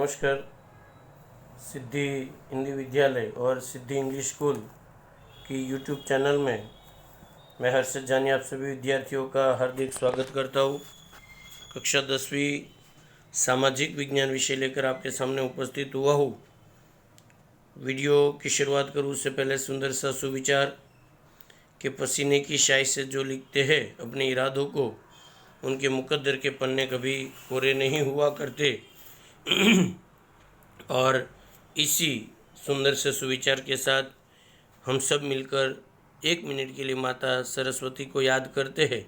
नमस्कार। सिद्धि हिंदी विद्यालय और सिद्धि इंग्लिश स्कूल की यूट्यूब चैनल में मैं हर्षद जानी आप सभी विद्यार्थियों का हार्दिक स्वागत करता हूँ। कक्षा 10वीं सामाजिक विज्ञान विषय लेकर आपके सामने उपस्थित हुआ हूँ। वीडियो की शुरुआत करूँ उससे पहले सुंदर सा सुविचार कि पसीने की स्याही से जो लिखते हैं अपने इरादों को, उनके मुकद्दर के पन्ने कभी कोरे नहीं हुआ करते। और इसी सुंदर से सुविचार के साथ हम सब मिलकर 1 मिनट के लिए माता सरस्वती को याद करते हैं।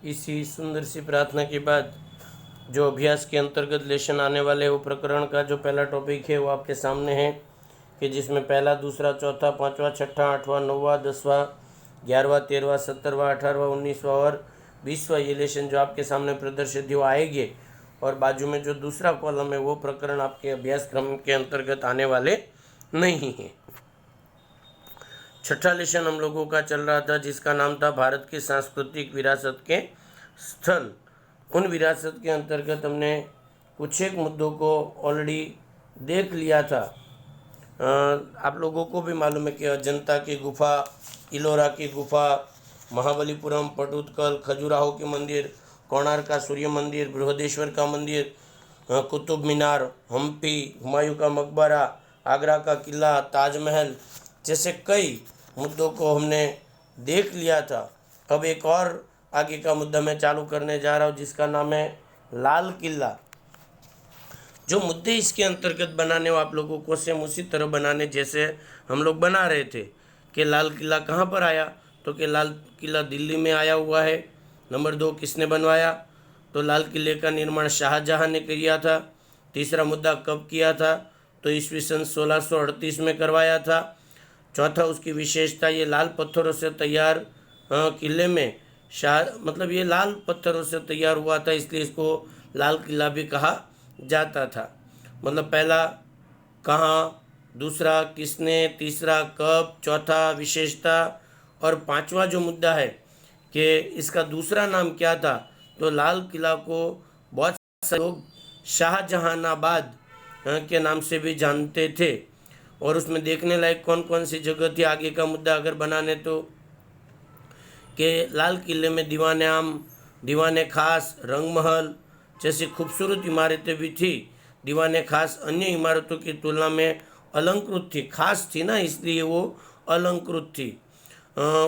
इसी सुंदर सी प्रार्थना के बाद जो अभ्यास के अंतर्गत लेशन आने वाले वो प्रकरण का जो पहला टॉपिक है वो आपके सामने है कि जिसमें पहला, दूसरा, चौथा, पाँचवा, छठा, आठवां, नौवां, 10वां, 11वां, 13वां, 17वां, 18वां, 19वां और 20वां ये लेशन जो आपके सामने प्रदर्शित हो आएंगे। और बाजू में जो दूसरा कॉलम है वो प्रकरण आपके अभ्यासक्रम के अंतर्गत आने वाले नहीं हैं। छठा लेशन हम लोगों का चल रहा था जिसका नाम था भारत की सांस्कृतिक विरासत के स्थल। उन विरासत के अंतर्गत हमने कुछ एक मुद्दों को ऑलरेडी देख लिया था। आप लोगों को भी मालूम है कि अजंता की गुफा, इलोरा की गुफा, महाबलीपुरम, पटुतकल, खजुराहो के मंदिर, कोणार्क का सूर्य मंदिर, बृहदेश्वर का मंदिर, कुतुब मीनार, हम्पी, हुमायूं का मकबरा, आगरा का किला, ताजमहल जैसे कई मुद्दों को हमने देख लिया था। अब एक और आगे का मुद्दा मैं चालू करने जा रहा हूँ जिसका नाम है लाल किला। जो मुद्दे इसके अंतर्गत बनाने वो आप लोगों को सेम उसी तरह बनाने जैसे हम लोग बना रहे थे कि लाल किला कहाँ पर आया, तो कि लाल किला दिल्ली में आया हुआ है। नंबर 2, किसने बनवाया, तो लाल किले का निर्माण शाहजहां ने किया था। तीसरा मुद्दा, कब किया था, तो ईस्वी सन 1638 में करवाया था। चौथा, उसकी विशेषता, ये लाल पत्थरों से तैयार किले में मतलब ये लाल पत्थरों से तैयार हुआ था इसलिए इसको लाल किला भी कहा जाता था। मतलब पहला कहाँ, दूसरा किसने, तीसरा कब, चौथा विशेषता और पांचवा जो मुद्दा है कि इसका दूसरा नाम क्या था, तो लाल किला को बहुत सारे लोग शाहजहानाबाद के नाम से भी जानते थे। और उसमें देखने लायक कौन कौन सी जगह थी आगे का मुद्दा अगर बनाने तो कि लाल किले में दीवाने आम, दीवाने खास, रंगमहल जैसी खूबसूरत इमारतें भी थी। दीवाने खास अन्य इमारतों की तुलना में अलंकृत थी, खास थी ना इसलिए वो अलंकृत थी।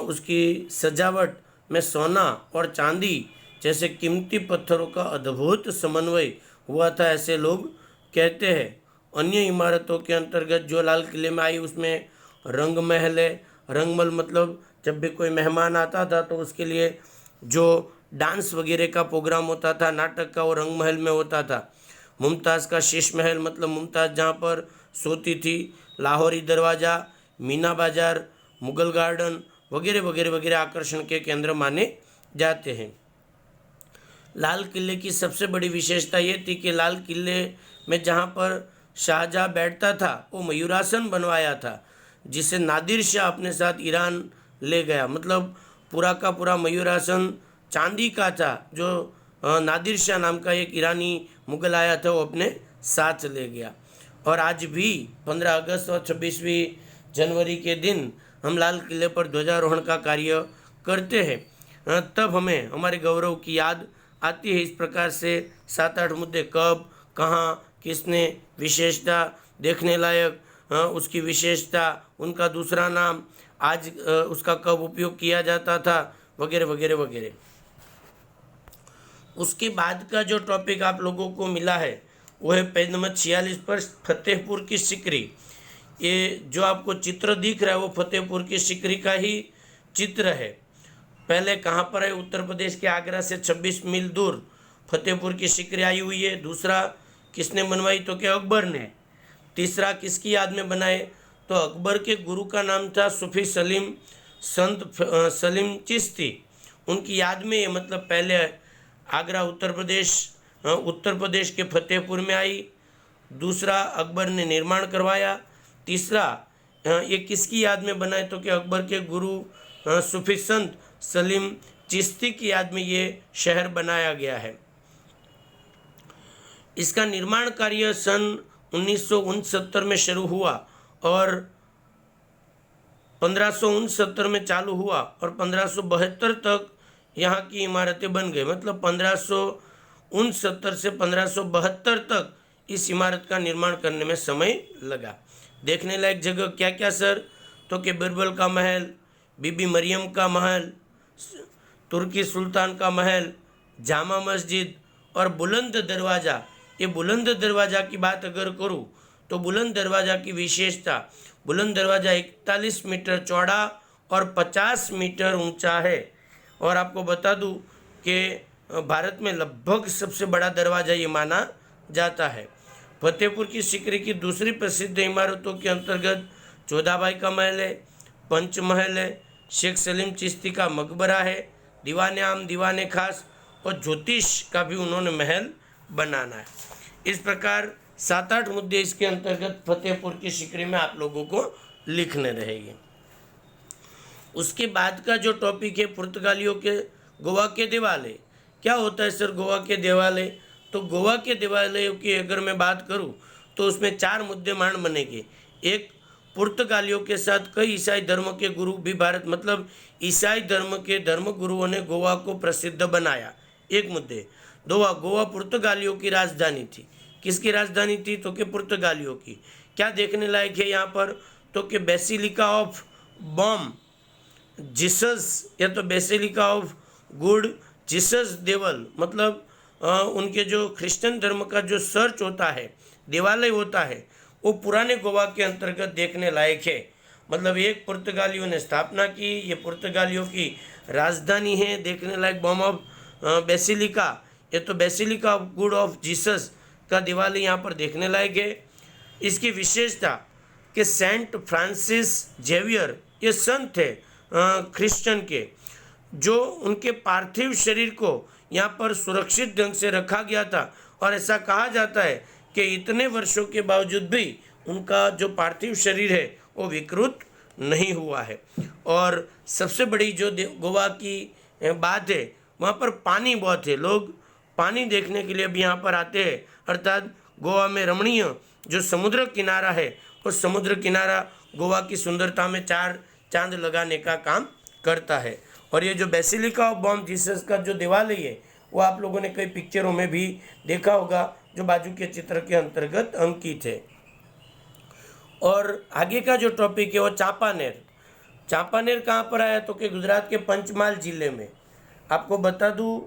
उसकी सजावट में सोना और चांदी जैसे कीमती पत्थरों का अद्भुत समन्वय हुआ था ऐसे लोग कहते हैं। अन्य इमारतों के अंतर्गत जो लाल किले में आई उसमें रंग महल है। रंगमहल मतलब जब भी कोई मेहमान आता था तो उसके लिए जो डांस वगैरह का प्रोग्राम होता था, नाटक का, वो रंग महल में होता था। मुमताज़ का शीश महल मतलब मुमताज़ जहाँ पर सोती थी। लाहौरी दरवाज़ा, मीना बाजार, मुगल गार्डन वगैरह वगैरह वगैरह आकर्षण के केंद्र माने जाते हैं। लाल किले की सबसे बड़ी विशेषता ये थी कि लाल किले में जहाँ पर शाहजहाँ बैठता था वो मयूरासन बनवाया था, जिसे नादिर शाह अपने साथ ईरान ले गया। मतलब पूरा का पूरा मयूरासन चांदी का था, जो नादिर शाह नाम का एक ईरानी मुगल आया था वो अपने साथ ले गया। और आज भी 15 अगस्त और 26वीं जनवरी के दिन हम लाल किले पर ध्वजारोहण का कार्य करते हैं। तब हमें हमारे गौरव की याद आती है। इस प्रकार से 7-8 मुद्दे, कब, कहाँ, किसने, विशेषता, देखने लायक, उसकी विशेषता, उनका दूसरा नाम, आज उसका कब उपयोग किया जाता था, वगैरह वगैरह वगैरह। उसके बाद का जो टॉपिक आप लोगों को मिला है वो है पेज नंबर 46 पर फतेहपुर की सिकरी। ये जो आपको चित्र दिख रहा है वो फतेहपुर की सिकरी का ही चित्र है। पहले कहाँ पर है? उत्तर प्रदेश के आगरा से 26 मील दूर फतेहपुर की सिकरी आई हुई है। दूसरा, किसने बनवाई? तो क्या अकबर ने। तीसरा, किसकी याद में बनाए? तो अकबर के गुरु का नाम था सूफी सलीम, संत सलीम चिश्ती, उनकी याद में ये, मतलब पहले आगरा उत्तर प्रदेश के फतेहपुर में आई। दूसरा, अकबर ने निर्माण करवाया। तीसरा, ये किसकी याद में बनाए? तो कि अकबर के गुरु सूफी संत सलीम चिश्ती की याद में ये शहर बनाया गया है। इसका निर्माण कार्य सन 1969 में शुरू हुआ और 1569 में चालू हुआ और 1572 तक यहाँ की इमारतें बन गई। मतलब 1569 से 1572 तक इस इमारत का निर्माण करने में समय लगा। देखने लायक जगह क्या क्या सर? तो कि बिरबल का महल, बीबी मरियम का महल, तुर्की सुल्तान का महल, जामा मस्जिद और बुलंद दरवाज़ा। ये बुलंद दरवाज़ा की बात अगर करूँ तो बुलंद दरवाज़ा की विशेषता, बुलंद दरवाज़ा 41 मीटर चौड़ा और 50 मीटर ऊंचा है। और आपको बता दूं कि भारत में लगभग सबसे बड़ा दरवाज़ा ये माना जाता है। फतेहपुर की सिकरी की दूसरी प्रसिद्ध इमारतों के अंतर्गत जोधाबाई का महल है, पंच महल है, शेख सलीम चिश्ती का मकबरा है, दीवाने आम, दीवाने खास और ज्योतिष का भी उन्होंने महल बनाना है। इस प्रकार 7-8 मुद्दे इसके अंतर्गत फतेहपुर की सिकरी में आप लोगों को लिखने रहेंगे। उसके बाद का जो टॉपिक है पुर्तगालियों के गोवा के दिवाले। क्या होता है सर गोवा के दिवाले? तो गोवा के दिवाले की अगर मैं बात करूं तो उसमें 4 मुद्दे मान बनेंगे। एक, पुर्तगालियों के साथ कई ईसाई धर्म के गुरु भी भारत, मतलब ईसाई धर्म के धर्म गुरुओं ने गोवा को प्रसिद्ध बनाया, एक मुद्दे। दो, गोवा पुर्तगालियों की राजधानी थी। किसकी राजधानी थी? तो कि पुर्तगालियों की। क्या देखने लायक है यहाँ पर? तो कि बेसिलिका ऑफ बॉम जीसस, या तो बेसिलिका ऑफ गुड जीसस देवल, मतलब उनके जो क्रिश्चियन धर्म का जो चर्च होता है, देवालय होता है, वो पुराने गोवा के अंतर्गत देखने लायक है। मतलब एक पुर्तगालियों ने स्थापना की, ये पुर्तगालियों की राजधानी है, देखने लायक बॉम ऑफ बेसिलिका, ये तो basilica of good of Jesus का देवालय यहाँ पर देखने लायक है। इसकी विशेषता कि सेंट फ्रांसिस जेवियर ये संत थे क्रिश्चियन के, जो उनके पार्थिव शरीर को यहाँ पर सुरक्षित ढंग से रखा गया था। और ऐसा कहा जाता है कि इतने वर्षों के बावजूद भी उनका जो पार्थिव शरीर है वो विकृत नहीं हुआ है। और सबसे बड़ी जो गोवा की बात है, वहाँ पर पानी बहुत है, लोग पानी देखने के लिए भी यहाँ पर आते हैं। अर्थात गोवा में रमणीय जो समुद्र किनारा है, वो समुद्र किनारा गोवा की सुंदरता में 4 चांद लगाने का काम करता है। और ये जो बेसिलिका ऑफ बॉम जीसस का जो देवालय है वो आप लोगों ने कई पिक्चरों में भी देखा होगा, जो बाजू के चित्र के अंतर्गत अंकित है। और आगे का जो टॉपिक है वो चांपानेर। चांपानेर कहाँ पर आया? तो कि गुजरात के पंचमहाल जिले में। आपको बता दूं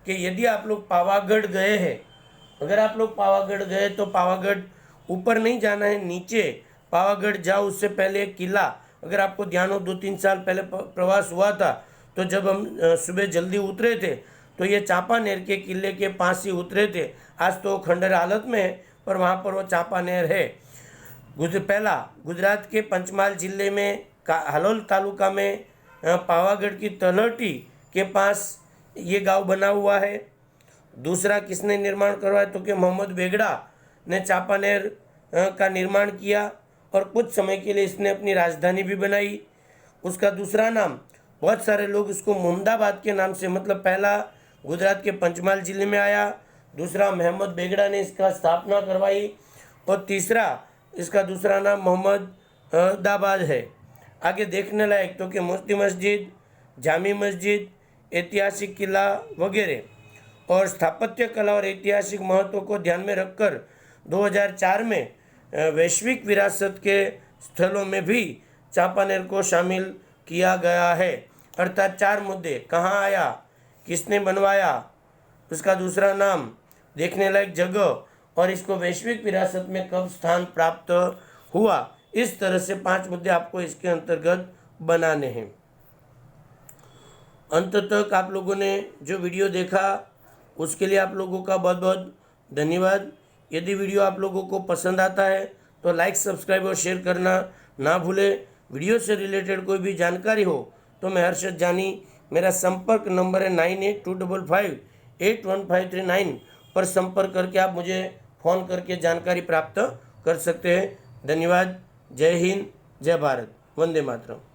कि यदि आप लोग पावागढ़ गए हैं, अगर आप लोग पावागढ़ गए तो पावागढ़ ऊपर नहीं जाना है, नीचे पावागढ़ जाओ। उससे पहले एक किला, अगर आपको ध्यान हो 2-3 साल पहले प्रवास हुआ था, तो जब हम सुबह जल्दी उतरे थे तो ये चांपानेर के किले के पास ही उतरे थे। आज तो खंडर हालत में है, पर वहाँ पर वो चांपानेर है। पहला, गुजरात के पंचमहाल जिले में हालोल तालुका में पावागढ़ की तलहटी के पास ये गांव बना हुआ है। दूसरा, किसने निर्माण करवाया? तो कि मोहम्मद बेगड़ा ने चांपानेर का निर्माण किया और कुछ समय के लिए इसने अपनी राजधानी भी बनाई। उसका दूसरा नाम, बहुत सारे लोग इसको मोहम्मदाबाद के नाम से, मतलब पहला गुजरात के पंचमहाल जिले में आया, दूसरा मोहम्मद बेगड़ा ने इसका स्थापना करवाई और तीसरा इसका दूसरा नाम मोहम्मदाबाद है। आगे देखने लायक तो कि मोती मस्जिद, जामी मस्जिद, ऐतिहासिक किला वगैरह। और स्थापत्य कला और ऐतिहासिक महत्व को ध्यान में रखकर 2004 में वैश्विक विरासत के स्थलों में भी चांपानेर को शामिल किया गया है। अर्थात 4 मुद्दे, कहाँ आया, किसने बनवाया, उसका दूसरा नाम, देखने लायक जगह और इसको वैश्विक विरासत में कब स्थान प्राप्त हुआ। इस तरह से 5 मुद्दे आपको इसके अंतर्गत बनाने हैं। अंत तक आप लोगों ने जो वीडियो देखा उसके लिए आप लोगों का बहुत बहुत धन्यवाद। यदि वीडियो आप लोगों को पसंद आता है तो लाइक, सब्सक्राइब और शेयर करना ना भूलें। वीडियो से रिलेटेड कोई भी जानकारी हो तो मैं हर्षद जानी, मेरा संपर्क नंबर है 9825581539 पर संपर्क करके आप मुझे फ़ोन करके जानकारी प्राप्त कर सकते हैं। धन्यवाद। जय हिंद, जय भारत, वंदे मातरम।